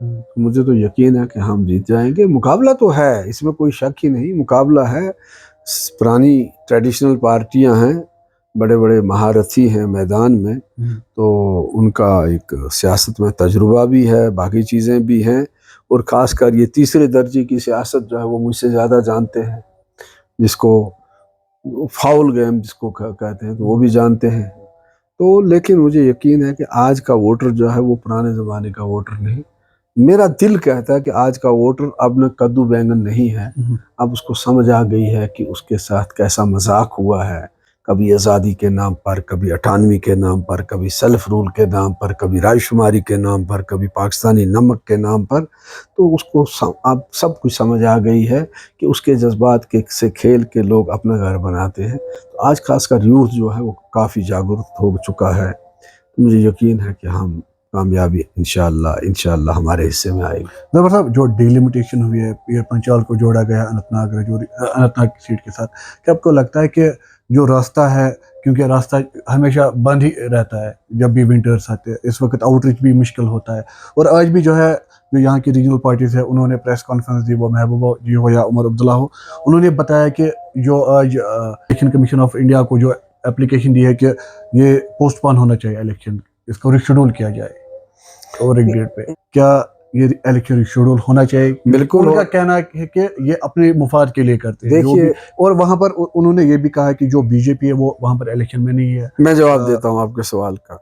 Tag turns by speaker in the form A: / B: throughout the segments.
A: مجھے تو یقین ہے کہ ہم جیت جائیں گے. مقابلہ تو ہے, اس میں کوئی شک ہی نہیں, مقابلہ ہے. پرانی ٹریڈیشنل پارٹیاں ہیں, بڑے بڑے مہارتھی ہیں میدان میں, تو ان کا ایک سیاست میں تجربہ بھی ہے, باقی چیزیں بھی ہیں, اور خاص کر یہ تیسرے درجے کی سیاست جو ہے وہ مجھ سے زیادہ جانتے ہیں, جس کو فاؤل گیم جس کو کہتے ہیں, تو وہ بھی جانتے ہیں. تو لیکن مجھے یقین ہے کہ آج کا ووٹر جو ہے وہ پرانے زمانے کا ووٹر نہیں. میرا دل کہتا ہے کہ آج کا ووٹر اب نہ کدو بینگن نہیں ہے, اب اس کو سمجھ آ گئی ہے کہ اس کے ساتھ کیسا مذاق ہوا ہے, کبھی آزادی کے نام پر, کبھی 98 کے نام پر, کبھی سیلف رول کے نام پر, کبھی رائے شماری کے نام پر, کبھی پاکستانی نمک کے نام پر. تو اس کو اب سب کچھ سمجھ آ گئی ہے کہ اس کے جذبات سے کھیل کے لوگ اپنا گھر بناتے ہیں. تو آج خاص کر یوتھ جو ہے وہ کافی جاگرک ہو چکا ہے. مجھے یقین ہے کہ ہم کامیابی انشاءاللہ ہمارے حصے میں آئے گی.
B: ظفر صاحب, جو ڈیلیمیٹیشن ہوئی ہے, پیر پنچال کو جوڑا گیا اننت ناگ کی سیٹ کے ساتھ, کیا آپ کو لگتا ہے کہ جو راستہ ہے, کیونکہ راستہ ہمیشہ بند ہی رہتا ہے جب بھی ونٹرس آتے ہیں, اس وقت آؤٹ ریچ بھی مشکل ہوتا ہے, اور آج بھی جو ہے جو یہاں کی ریجنل پارٹیز ہے انہوں نے پریس کانفرنس دی, وہ محبوبہ جی ہو یا عمر عبداللہ ہو, انہوں نے بتایا کہ جو آج الیکشن کمیشن آف انڈیا کو جو اپلیکیشن دی ہے کہ یہ پوسٹ پون ہونا چاہیے الیکشن, اس کو ریشیڈول کیا جائے اور ایک ڈیٹ پہ, کیا یہ الیکشن شیڈول ہونا چاہیے؟
A: بالکل.
B: ان کا کہنا ہے کہ یہ اپنے مفاد کے لیے کرتے ہیں.
A: دیکھیے,
B: اور وہاں پر انہوں نے یہ بھی کہا کہ جو بی جے پی ہے وہ وہاں پر الیکشن میں نہیں ہے.
A: میں جواب دیتا ہوں آپ کے سوال کا.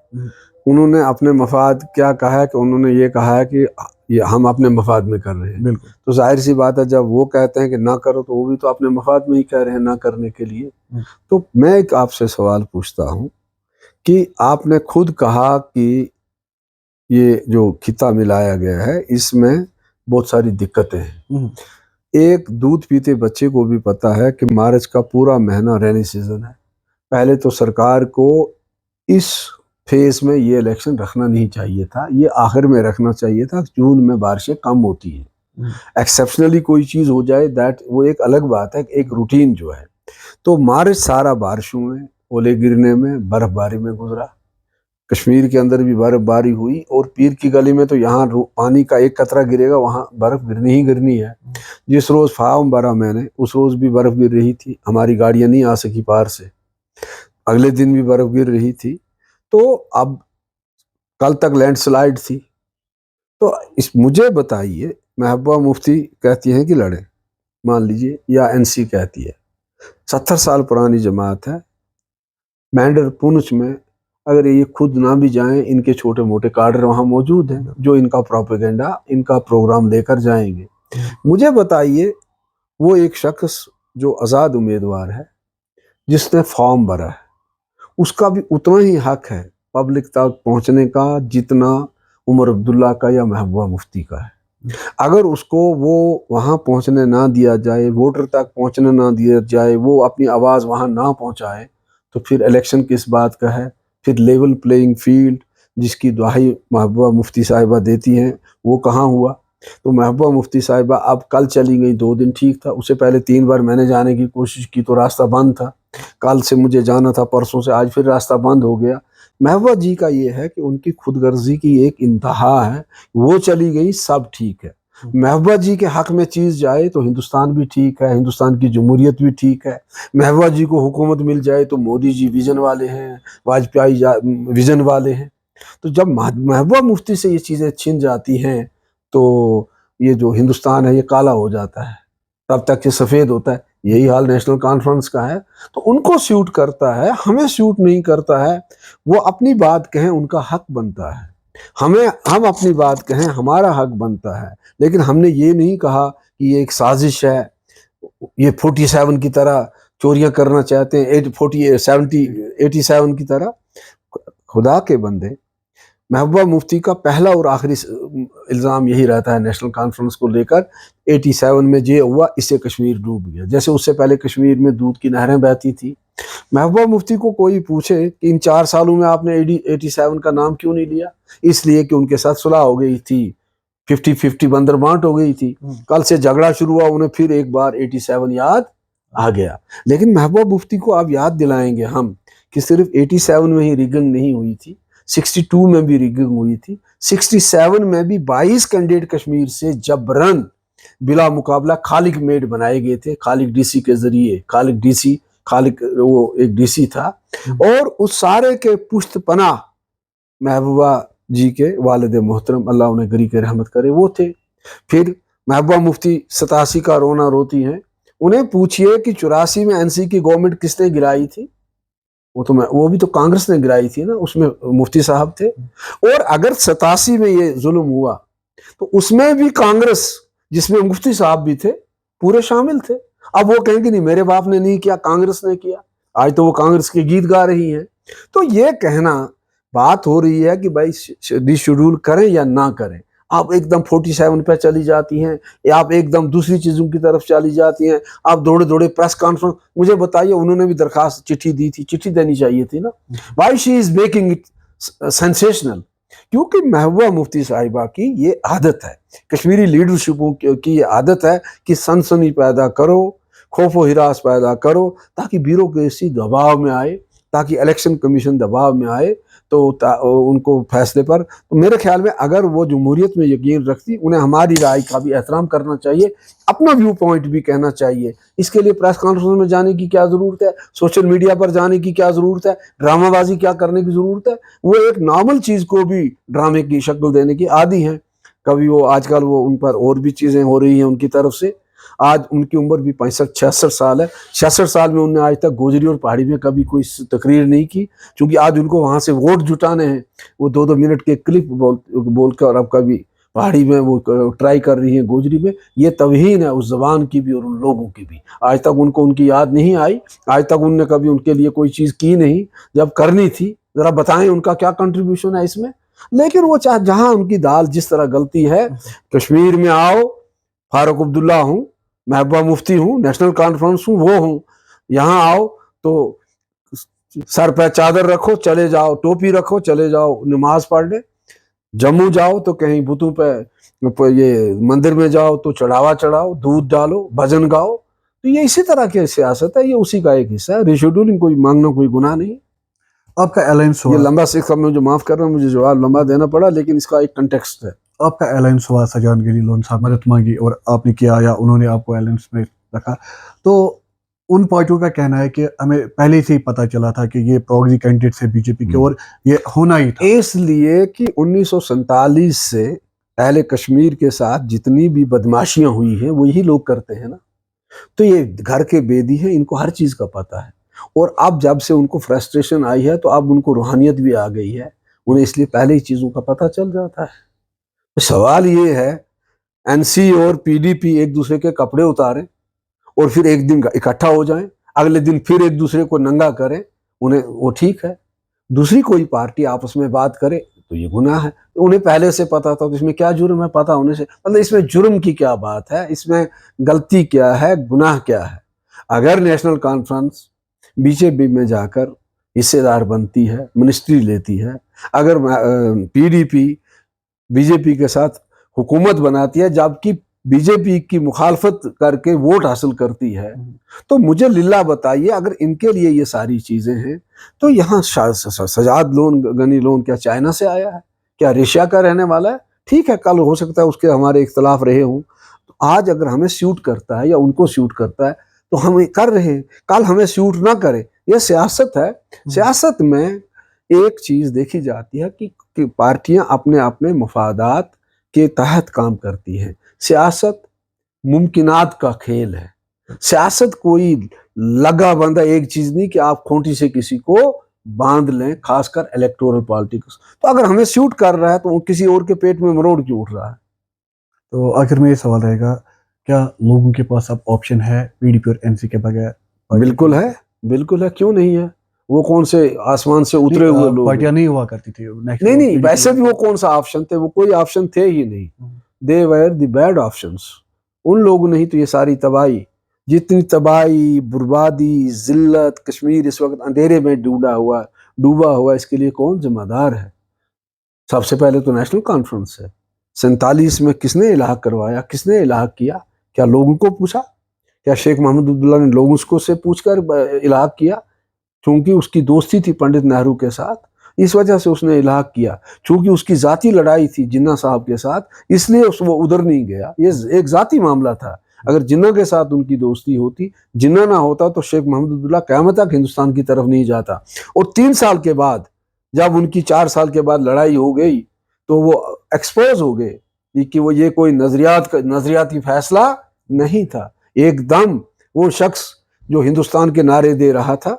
A: انہوں نے اپنے مفاد کیا کہا ہے کہ انہوں نے یہ کہا ہے کہ یہ ہم اپنے مفاد میں کر رہے ہیں.
B: بالکل.
A: تو ظاہر سی بات ہے جب وہ کہتے ہیں کہ نہ کرو تو وہ بھی تو اپنے مفاد میں ہی کہہ رہے ہیں نہ کرنے کے لیے. تو میں ایک آپ سے سوال پوچھتا ہوں کہ آپ نے خود کہا کہ یہ جو خطہ ملایا گیا ہے اس میں بہت ساری دقتیں ہیں. ایک دودھ پیتے بچے کو بھی پتا ہے کہ مارچ کا پورا مہینہ رینی سیزن ہے. پہلے تو سرکار کو اس فیز میں یہ الیکشن رکھنا نہیں چاہیے تھا, یہ آخر میں رکھنا چاہیے تھا. جون میں بارشیں کم ہوتی ہیں, ایکسیپشنلی کوئی چیز ہو جائے دیٹ وہ ایک الگ بات ہے, ایک روٹین جو ہے. تو مارچ سارا بارشوں میں, اولے گرنے میں, برف باری میں گزرا. کشمیر کے اندر بھی برف باری ہوئی, اور پیر کی گلی میں تو یہاں پانی کا ایک قطرہ گرے گا وہاں برف گرنی ہی گرنی ہے. جس روز فارم بھرا میں نے اس روز بھی برف گر رہی تھی, ہماری گاڑیاں نہیں آ سکی پار سے. اگلے دن بھی برف گر رہی تھی. تو اب کل تک لینڈ سلائیڈ تھی. تو مجھے بتائیے, محبوبہ مفتی کہتی ہیں کہ لڑیں, مان لیجئے, یا این سی کہتی ہے, 70 سال پرانی جماعت ہے. مینڈر پونچھ میں اگر یہ خود نہ بھی جائیں, ان کے چھوٹے موٹے کاڈر وہاں موجود ہیں جو ان کا پروپیگنڈا, ان کا پروگرام لے کر جائیں گے. مجھے بتائیے, وہ ایک شخص جو آزاد امیدوار ہے جس نے فارم بھرا ہے, اس کا بھی اتنا ہی حق ہے پبلک تک پہنچنے کا جتنا عمر عبداللہ کا یا محبوبہ مفتی کا ہے. اگر اس کو وہ وہاں پہنچنے نہ دیا جائے, ووٹر تک پہنچنے نہ دیا جائے, وہ اپنی آواز وہاں نہ پہنچائے, تو پھر الیکشن کس بات کا ہے؟ پھر لیول پلینگ فیلڈ جس کی دہائی محبوبہ مفتی صاحبہ دیتی ہیں وہ کہاں ہوا؟ تو محبوبہ مفتی صاحبہ اب کل چلی گئی, 2 دن ٹھیک تھا, اس سے پہلے 3 بار میں نے جانے کی کوشش کی تو راستہ بند تھا. کل سے مجھے جانا تھا, پرسوں سے, آج پھر راستہ بند ہو گیا. محبوبہ جی کا یہ ہے کہ ان کی خود غرضی کی ایک انتہا ہے, وہ چلی گئی سب ٹھیک ہے. محبوبہ جی کے حق میں چیز جائے تو ہندوستان بھی ٹھیک ہے, ہندوستان کی جمہوریت بھی ٹھیک ہے. محبوبہ جی کو حکومت مل جائے تو مودی جی ویژن والے ہیں, واجپئی ویژن والے ہیں. تو جب محبوبہ مفتی سے یہ چیزیں چھن جاتی ہیں تو یہ جو ہندوستان ہے یہ کالا ہو جاتا ہے, تب تک یہ سفید ہوتا ہے. یہی حال نیشنل کانفرنس کا ہے. تو ان کو سیوٹ کرتا ہے, ہمیں سیوٹ نہیں کرتا ہے. وہ اپنی بات کہیں, ان کا حق بنتا ہے. ہم اپنی بات کہیں, ہمارا حق بنتا ہے. لیکن ہم نے یہ نہیں کہا کہ یہ ایک سازش ہے, یہ 47 کی طرح چوریاں کرنا چاہتے ہیں, 87 کی طرح. خدا کے بندے, محبوبہ مفتی کا پہلا اور آخری الزام یہی رہتا ہے نیشنل کانفرنس کو لے کر, 87 میں یہ ہوا, اس سے کشمیر ڈوب گیا. جیسے اس سے پہلے کشمیر میں دودھ کی نہریں بہتی تھی. محبوبہ مفتی کو کوئی پوچھے کہ ان 4 سالوں میں آپ نے 87 کا نام کیوں نہیں لیا؟ اس لیے کہ ان کے ساتھ صلح ہو گئی تھی, 50-50 بندر بانٹ ہو گئی تھی. کل سے جھگڑا شروع ہوا, انہیں پھر ایک بار 87 یاد آ گیا. لیکن محبوبہ مفتی کو آپ یاد دلائیں گے ہم کہ صرف 87 میں ہی ریگنگ نہیں ہوئی تھی, 62 میں بھی ریگنگ ہوئی تھی، 67 میں بھی 22 کینڈیڈیٹ کشمیر سے جبرن بلا مقابلہ خالق میڈ بنائے گئے تھے، خالق ڈی سی کے ذریعے، خالق وہ ایک ڈی سی تھا، اور اس سارے کے پشت پناہ محبوبہ جی کے والد محترم، اللہ انہیں گری کے رحمت کرے، وہ تھے۔ پھر محبوبہ مفتی 87 کا رونا روتی ہیں، انہیں پوچھئے کہ 84 میں این سی کی گورنمنٹ کس نے گرائی تھی؟ وہ بھی تو کانگریس نے گرائی تھی نا، اس میں مفتی صاحب تھے۔ اور اگر 87 میں یہ ظلم ہوا تو اس میں بھی کانگریس، جس میں مفتی صاحب بھی تھے، پورے شامل تھے۔ اب وہ کہیں گے نہیں میرے باپ نے نہیں کیا، کانگریس نے کیا، آج تو وہ کانگریس کے گیت گا رہی ہیں۔ تو یہ کہنا، بات ہو رہی ہے کہ بھائی ڈی شیڈول کریں یا نہ کریں، آپ ایک دم 47 پہ چلی جاتی ہیں، یا آپ ایک دم دوسری چیزوں کی طرف چلی جاتی ہیں، آپ دوڑے دوڑے پریس کانفرنس۔ مجھے بتائیے، انہوں نے بھی درخواست چٹھی دی تھی، چٹھی دینی چاہیے تھی نا۔ Why she is making it sensational? کیونکہ محبوبہ مفتی صاحبہ کی یہ عادت ہے، کشمیری لیڈرشپوں کی یہ عادت ہے کہ سنسنی پیدا کرو، خوف و ہراس پیدا کرو، تاکہ بیوروکریسی دباؤ میں آئے، تاکہ الیکشن کمیشن دباؤ میں آئے، تو ان کو فیصلے پر۔ تو میرے خیال میں اگر وہ جمہوریت میں یقین رکھتی، انہیں ہماری رائے کا بھی احترام کرنا چاہیے، اپنا ویو پوائنٹ بھی کہنا چاہیے۔ اس کے لیے پریس کانفرنس میں جانے کی کیا ضرورت ہے؟ سوشل میڈیا پر جانے کی کیا ضرورت ہے؟ ڈرامہ بازی کیا کرنے کی ضرورت ہے؟ وہ ایک نارمل چیز کو بھی ڈرامے کی شکل دینے کی عادی ہیں۔ کبھی وہ آج کل وہ ان پر اور بھی چیزیں ہو رہی ہیں ان کی طرف سے۔ آج ان کی عمر بھی 65-66 سال ہے، 66 سال میں انہوں نے آج تک گوجری اور پہاڑی میں کبھی کوئی تقریر نہیں کی، چونکہ آج ان کو وہاں سے ووٹ جٹانے ہیں۔ وہ 2 منٹ کے کلپ بول کر اب کبھی پہاڑی میں وہ ٹرائی کر رہی ہیں، گوجری میں۔ یہ توہین ہے اس زبان کی بھی اور ان لوگوں کی بھی۔ آج تک ان کو ان کی یاد نہیں آئی، آج تک ان نے کبھی ان کے لیے کوئی چیز کی نہیں، جب کرنی تھی ذرا بتائیں ان کا کیا کنٹریبیوشن ہے اس میں۔ لیکن وہ جہاں ان کی دال جس طرح گلتی ہے، کشمیر میں آؤ، فاروق عبداللہ ہوں، محبوبہ مفتی ہوں، نیشنل کانفرنس ہوں، وہ ہوں، یہاں آؤ تو سر پہ چادر رکھو چلے جاؤ، ٹوپی رکھو چلے جاؤ نماز پڑھنے۔ جموں جاؤ تو کہیں بتوں پہ یہ مندر میں جاؤ تو چڑھاوا چڑھاؤ، دودھ ڈالو، بھجن گاؤ۔ تو یہ اسی طرح کی سیاست ہے، یہ اسی کا ایک حصہ ہے۔ ریشیڈولنگ کوئی مانگنا کوئی گناہ نہیں۔
B: آپ کا الائنس
A: یہ
B: ہوا،
A: لمبا سکھ مجھے معاف کرنا، مجھے جواب لمبا دینا پڑا، لیکن اس کا ایک کنٹیکسٹ ہے۔
B: آپ کا الائنس ہوا، سجان گری لون صاحب مدد مانگی اور آپ نے کیا، یا انہوں نے آپ کو الائنس میں رکھا، تو ان پارٹیوں کا کہنا ہے کہ ہمیں پہلے سے ہی پتہ چلا تھا کہ یہ پروگری کینڈیڈیٹس ہے بی جے پی کے، اور یہ ہونا ہی تھا،
A: اس لیے کہ 1947 سے اہل کشمیر کے ساتھ جتنی بھی بدماشیاں ہوئی ہیں وہ یہی لوگ کرتے ہیں نا۔ تو یہ گھر کے بیدی ہیں، ان کو ہر چیز کا پتہ ہے، اور اب جب سے ان کو فرسٹریشن آئی ہے تو اب ان کو روحانیت بھی آ گئی ہے، انہیں اس لیے پہلے ہی چیزوں کا پتہ چل جاتا ہے۔ سوال یہ ہے، این سی اور پی ڈی پی ایک دوسرے کے کپڑے اتاریں اور پھر ایک دن اکٹھا ہو جائیں، اگلے دن پھر ایک دوسرے کو ننگا کریں، انہیں وہ ٹھیک ہے۔ دوسری کوئی پارٹی آپس میں بات کرے تو یہ گناہ ہے۔ انہیں پہلے سے پتا تھا، تو اس میں کیا جرم ہے؟ پتہ ہونے سے مطلب اس میں جرم کی کیا بات ہے؟ اس میں غلطی کیا ہے؟ گناہ کیا ہے؟ اگر نیشنل کانفرنس بی جے پی میں جا کر حصے دار بنتی ہے، منسٹری لیتی ہے، اگر P D P B J پی کے ساتھ حکومت بناتی ہے جبکہ بی جے پی کی مخالفت کر کے ووٹ حاصل کرتی ہے، تو مجھے للہ بتائیے، اگر ان کے لیے یہ ساری چیزیں ہیں تو یہاں سجاد غنی لون کیا چائنا سے آیا ہے؟ کیا ریشیا کا رہنے والا ہے؟ ٹھیک ہے، کل ہو سکتا ہے اس کے ہمارے اختلاف رہے ہوں، تو آج اگر ہمیں سیوٹ کرتا ہے یا ان کو سیوٹ کرتا ہے تو ہم کر رہے ہیں، کل ہمیں سیوٹ نہ کرے، یہ سیاست ہے۔ سیاست میں ایک چیز دیکھی جاتی ہے کہ پارٹیاں اپنے اپنے مفادات کے تحت کام کرتی ہیں۔ سیاست ممکنات کا کھیل ہے، سیاست کوئی لگا بندہ ایک چیز نہیں کہ آپ کھونٹی سے کسی کو باندھ لیں، خاص کر الیکٹورل پالیٹکس۔ تو اگر ہمیں سیوٹ کر رہا ہے تو کسی اور کے پیٹ میں مروڑ کیوں اٹھ رہا ہے؟
B: تو آخر میں یہ سوال رہے گا، کیا لوگوں کے پاس اب آپشن ہے پی ڈی پی اور این سی کے بغیر؟
A: بالکل ہے، بالکل ہے، کیوں نہیں ہے؟ وہ کون سے آسمان سے اترے ہوئے لوگ؟
B: پارٹیاں نہیں ہوا کرتی تھی
A: نہیں، ویسے بھی وہ کون سا آپشن تھے؟ وہ کوئی آپشن تھے ہی نہیں، دے ویر دی بیڈ آپشنس۔ ان لوگوں نے ہی تو یہ ساری تباہی، جتنی تباہی، بربادی، ذلت، کشمیر اس وقت اندھیرے میں ڈوبا ہوا، اس کے لیے کون ذمہ دار ہے؟ سب سے پہلے تو نیشنل کانفرنس ہے۔ 47 میں کس نے الحاق کروایا؟ کس نے الحاق کیا؟ کیا لوگوں کو پوچھا؟ کیا شیخ محمد عبداللہ نے لوگوں کو سے پوچھ کر الحاق کیا؟ چونکہ اس کی دوستی تھی پنڈت نہرو کے ساتھ، اس وجہ سے اس نے الحاق کیا. چونکہ اس کی ذاتی لڑائی تھی جناح صاحب کے ساتھ، اس لیے وہ ادھر نہیں گیا. یہ ایک ذاتی معاملہ تھا. اگر جناح کے ساتھ ان کی دوستی ہوتی، جناح نہ ہوتا تو شیخ محمد عبداللہ قیامت تک ہندوستان کی طرف نہیں جاتا. اور 3 سال کے بعد جب ان کی 4 سال کے بعد لڑائی ہو گئی تو وہ ایکسپوز ہو گئے کہ وہ یہ کوئی نظریاتی فیصلہ نہیں تھا. ایک دم وہ شخص جو ہندوستان کے نعرے دے رہا تھا،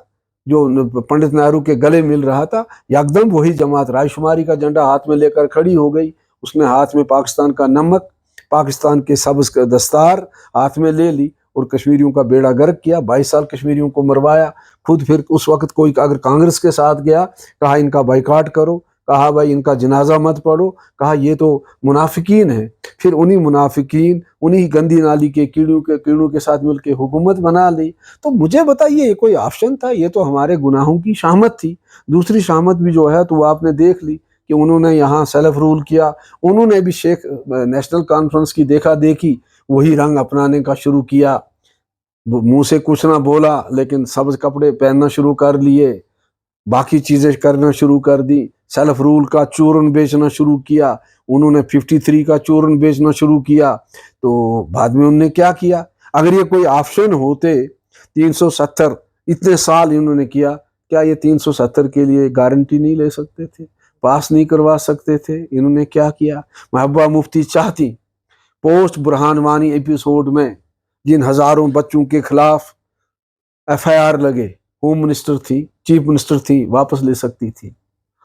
A: جو پنڈت نہرو کے گلے مل رہا تھا، یکدم وہی جماعت رائے شماری کا جھنڈا ہاتھ میں لے کر کھڑی ہو گئی. اس نے ہاتھ میں پاکستان کا نمک، پاکستان کے سبز کا دستار ہاتھ میں لے لی اور کشمیریوں کا بیڑا غرق کیا. 22 سال کشمیریوں کو مروایا. خود پھر اس وقت کوئی اگر کانگریس کے ساتھ گیا، کہا ان کا بائیکاٹ کرو، کہا بھائی ان کا جنازہ مت پڑھو، کہا یہ تو منافقین ہیں. پھر انہی منافقین، انہی گندی نالی کے کیڑوں کے ساتھ مل کے حکومت بنا لی. تو مجھے بتائیے یہ کوئی آپشن تھا؟ یہ تو ہمارے گناہوں کی شامت تھی. دوسری شامت بھی جو ہے تو وہ آپ نے دیکھ لی کہ انہوں نے یہاں سیلف رول کیا. انہوں نے بھی شیخ نیشنل کانفرنس کی دیکھا دیکھی وہی رنگ اپنانے کا شروع کیا. منہ سے کچھ نہ بولا لیکن سبز کپڑے پہننا شروع کر لیے، باقی چیزیں کرنا شروع کر دی. سیلف رول کا چورن بیچنا شروع کیا. انہوں نے 53 کا چورن بیچنا شروع کیا. تو بعد میں انہوں نے کیا کیا؟ اگر یہ کوئی آپشن ہوتے 370 اتنے سال انہوں نے کیا، کیا یہ 370 کے لیے گارنٹی نہیں لے سکتے تھے؟ پاس نہیں کروا سکتے تھے؟ انہوں نے کیا کیا؟ محبوبہ مفتی چاہتی پوسٹ برہان وانی ایپیسوڈ میں جن ہزاروں بچوں کے خلاف ایف آئی آر لگے، ہوم منسٹر تھی، چیف منسٹر تھی، واپس لے سکتی تھی.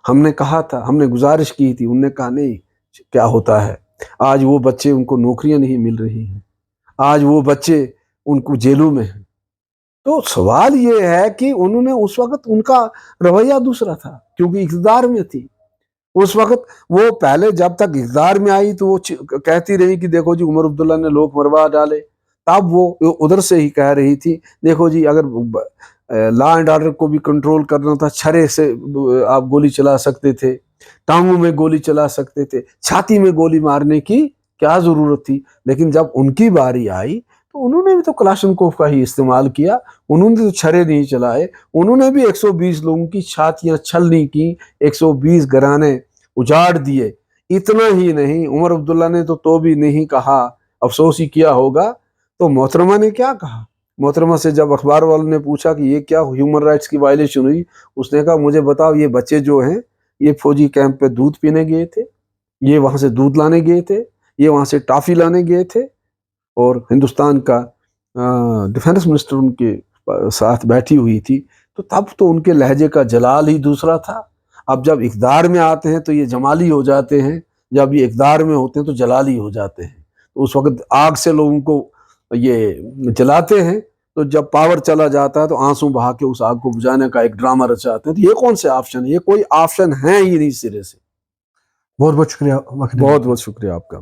A: ہم نے کہا تھا، ہم نے گزارش کی تھی، انہوں نے کہا نہیں. کیا ہوتا ہے آج وہ بچے، ان کو نوکریاں نہیں مل رہی ہیں، آج وہ بچے ان کو جیلوں میں ہیں. تو سوال یہ ہے کہ انہوں نے اس وقت ان کا رویہ دوسرا تھا کیونکہ اقتدار میں تھی. اس وقت وہ پہلے جب تک اقتدار میں آئی تو وہ کہتی رہی کہ دیکھو جی عمر عبداللہ نے لوگ مروا ڈالے. تب وہ ادھر سے ہی کہہ رہی تھی دیکھو جی اگر لا اینڈ آرڈر کو بھی کنٹرول کرنا تھا، چھرے سے آپ گولی چلا سکتے تھے، ٹانگوں میں گولی چلا سکتے تھے، چھاتی میں گولی مارنے کی کیا ضرورت تھی؟ لیکن جب ان کی باری آئی تو انہوں نے بھی تو کلاشنکوف کا ہی استعمال کیا. انہوں نے تو چھرے نہیں چلائے، انہوں نے بھی 120 لوگوں کی چھاتیاں چھلنی کی، 120 گھرانے اجاڑ دیے. اتنا ہی نہیں، عمر عبداللہ نے تو بھی نہیں کہا، افسوس ہی کیا ہوگا. تو محترمہ نے کیا کہا؟ محترمہ سے جب اخبار والوں نے پوچھا کہ یہ کیا ہیومن رائٹس کی وائلیشن ہوئی، اس نے کہا مجھے بتاؤ یہ بچے جو ہیں یہ فوجی کیمپ پہ دودھ پینے گئے تھے، یہ وہاں سے دودھ لانے گئے تھے، یہ وہاں سے ٹافی لانے گئے تھے، اور ہندوستان کا ڈیفنس منسٹر ان کے ساتھ بیٹھی ہوئی تھی. تو تب تو ان کے لہجے کا جلال ہی دوسرا تھا. اب جب اقتدار میں آتے ہیں تو یہ جمالی ہو جاتے ہیں، جب یہ اقتدار میں ہوتے ہیں تو جلالی ہو جاتے ہیں. تو اس وقت آگ سے لوگوں کو یہ جلاتے ہیں، تو جب پاور چلا جاتا ہے تو آنسو بہا کے اس آگ کو بجھانے کا ایک ڈرامہ رچاتے ہیں. تو یہ کون سے آپشن ہے؟ یہ کوئی آپشن ہے ہی نہیں سرے سے.
B: بہت بہت شکریہ.
A: بہت بہت شکریہ آپ کا.